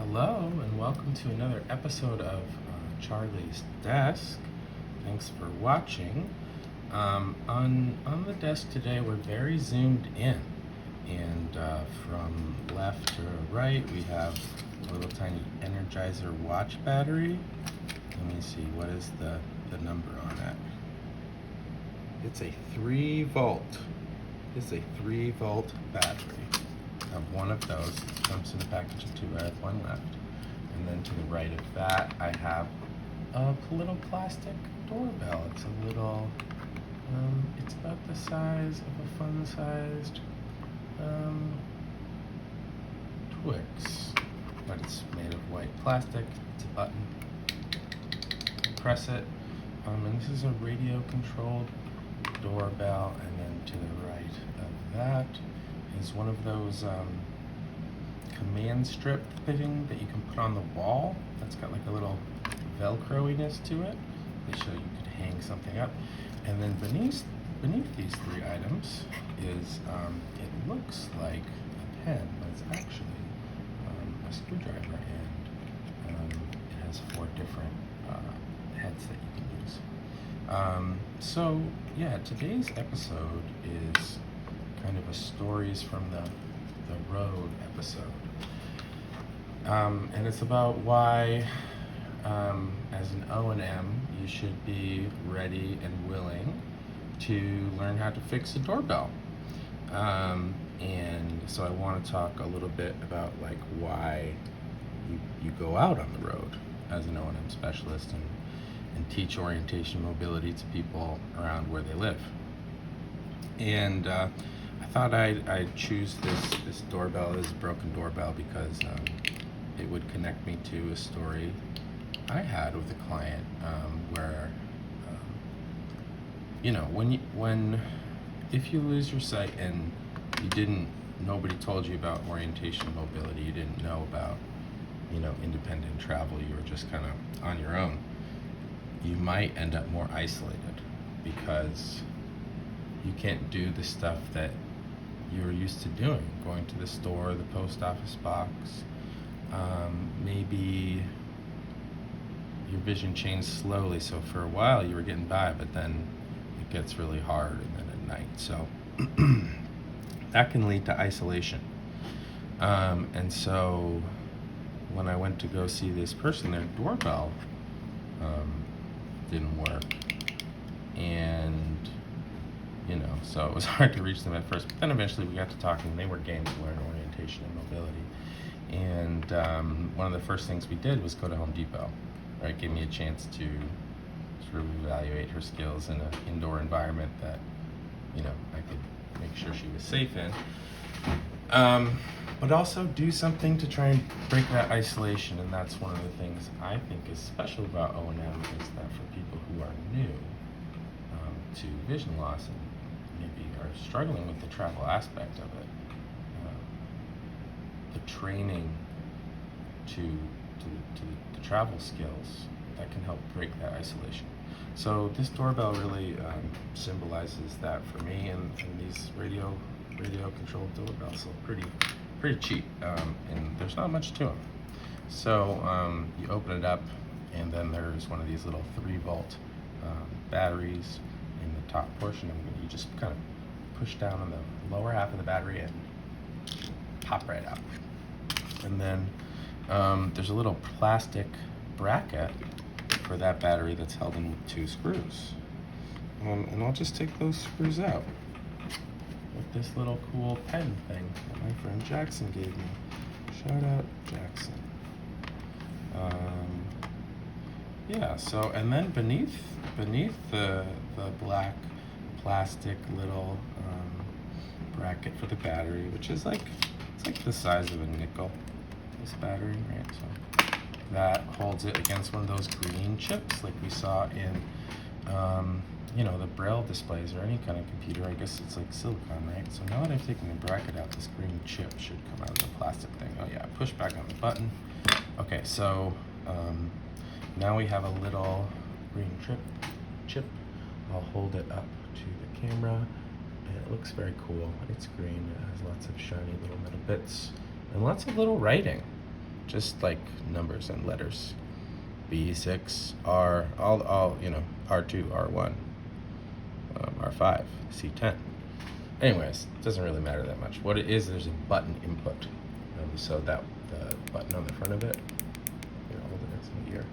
Hello, and welcome to another episode of Charlie's Desk. Thanks for watching. On the desk today, we're very zoomed in, and from left to right, we have a little tiny Energizer watch battery. Let me see, what is the number on that? It's a 3 volt. It's a 3 volt battery. Of one of those. It comes in a package of 2. I have one left. And then to the right of that, I have a little plastic doorbell. It's a little, it's about the size of a fun-sized Twix. But it's made of white plastic. It's a button. You press it. And this is a radio-controlled doorbell. And then to the right of that is one of those command strip thing that you can put on the wall. That's got like a little Velcro-iness to it. They show you could hang something up. And then beneath these 3 items is, it looks like a pen, but it's actually a screwdriver, and it has 4 different heads that you can use. So yeah, today's episode is kind of a stories from the road episode. And it's about why, as an O&M, you should be ready and willing to learn how to fix a doorbell. And so I want to talk a little bit about like why you go out on the road as an O&M specialist and teach orientation mobility to people around where they live. And I thought I'd choose this doorbell, this broken doorbell, because it would connect me to a story I had with a client where if you lose your sight and nobody told you about orientation mobility, you didn't know about independent travel, you were just kind of on your own, you might end up more isolated because you can't do the stuff that you're used to doing, going to the store, the post office box. Maybe your vision changed slowly, so for a while you were getting by, but then it gets really hard, and then at night. So that can lead to isolation. And so when I went to go see this person, their doorbell didn't work. And so it was hard to reach them at first, but then eventually we got to talking, and they were game to learn orientation and mobility. And one of the first things we did was go to Home Depot. Right, gave me a chance to sort of evaluate her skills in an indoor environment that I could make sure she was safe in, but also do something to try and break that isolation. And that's one of the things I think is special about O&M, is that for people who are new to vision loss and maybe are struggling with the travel aspect of it, the training to the travel skills that can help break that isolation. So this doorbell really symbolizes that for me, and these radio controlled doorbells are pretty cheap, and there's not much to them. So you open it up, and then there's one of these little 3 volt batteries in the top portion, and you just kind of push down on the lower half of the battery and pop right out. And then there's a little plastic bracket for that battery that's held in with 2 screws. And I'll just take those screws out with this little cool pen thing that my friend Jackson gave me. Shout out Jackson. So, and then beneath the black plastic little bracket for the battery, which is it's like the size of a nickel, this battery, right? So that holds it against one of those green chips like we saw in the braille displays or any kind of computer. I guess it's like silicon, right? So now that I've taken the bracket out, this green chip should come out of the plastic thing. Oh yeah, push back on the button. Okay, so now we have a little green chip. I'll hold it up to the camera, and it looks very cool. It's green, it has lots of shiny little metal bits, and lots of little writing. just like numbers and letters. B6, R, all R2, R1, R5, C10. Anyways, it doesn't really matter that much. What it is, there's a button input. So that the button on the front of it, hold it next to my ear.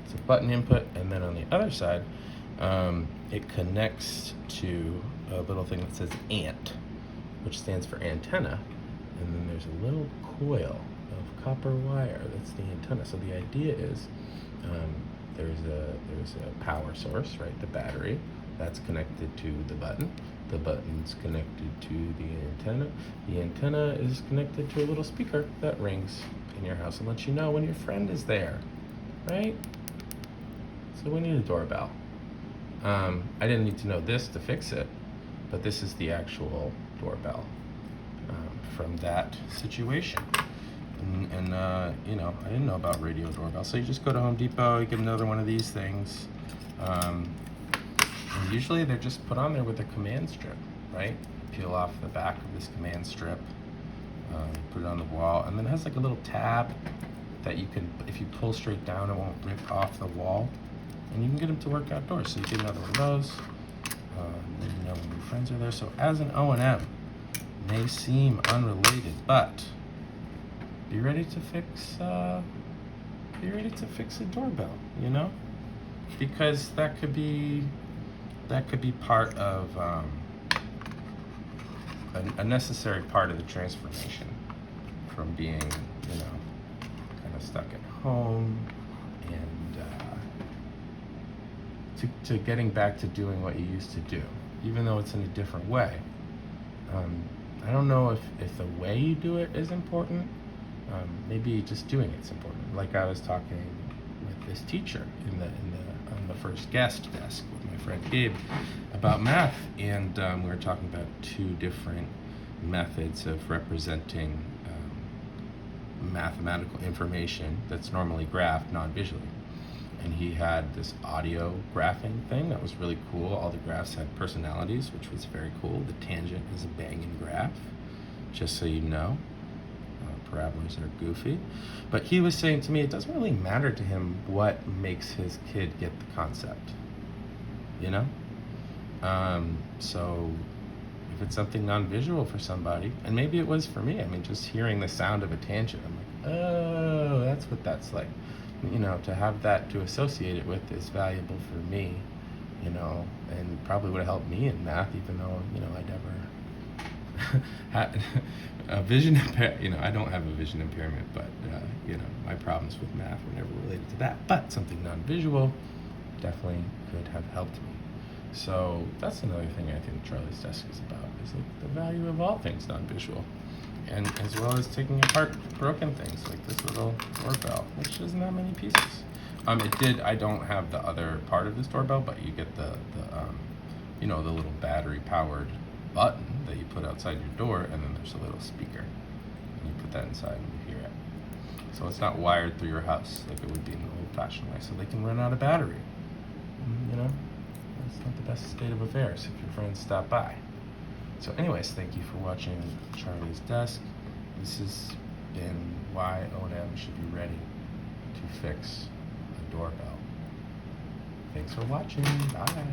It's a button input, and then on the other side, it connects to a little thing that says ANT, which stands for antenna, and then there's a little coil of copper wire that's the antenna. So the idea is there's a power source, right? The battery that's connected to the button. The button's connected to the antenna. The antenna is connected to a little speaker that rings in your house and lets you know when your friend is there, right? So we need a doorbell. I didn't need to know this to fix it, but this is the actual doorbell from that situation. And I didn't know about radio doorbell. So you just go to Home Depot, you get another one of these things. And usually they're just put on there with a command strip, right? Peel off the back of this command strip, put it on the wall, and then it has like a little tab that you can, if you pull straight down, it won't rip off the wall. And you can get them to work outdoors. So you get another one of those. Then you know when your friends are there. So as an O&M, may seem unrelated, but be ready to fix a doorbell, because that could be part of a necessary part of the transformation from being kind of stuck at home and to getting back to doing what you used to do, even though it's in a different way. I don't know if the way you do it is important. Maybe just doing it's important. Like I was talking with this teacher on the first guest desk with my friend Gabe about math, and we were talking about two different methods of representing mathematical information that's normally graphed non-visually. And he had this audio graphing thing that was really cool. All the graphs had personalities, which was very cool. The tangent is a banging graph, just so you know. Parabolas are goofy. But he was saying to me, it doesn't really matter to him what makes his kid get the concept, So if it's something non-visual for somebody, and maybe it was for me, just hearing the sound of a tangent, I'm like, oh, that's what that's like. To have that to associate it with is valuable for me, and probably would have helped me in math, even though, I never had a vision impairment. I don't have a vision impairment, but, my problems with math were never related to that. But something non-visual definitely could have helped me. So that's another thing I think Charlie's Desk is about, is like the value of all things non-visual. And as well as taking apart broken things like this little doorbell, which isn't that many pieces. I don't have the other part of this doorbell, but you get the little battery powered button that you put outside your door, and then there's a little speaker. And you put that inside and you hear it. So it's not wired through your house like it would be in the old fashioned way, so they can run out of battery. It's not the best state of affairs if your friends stop by. So anyways, thank you for watching Charlie's Desk. This has been why O&M should be ready to fix a doorbell. Thanks for watching. Bye.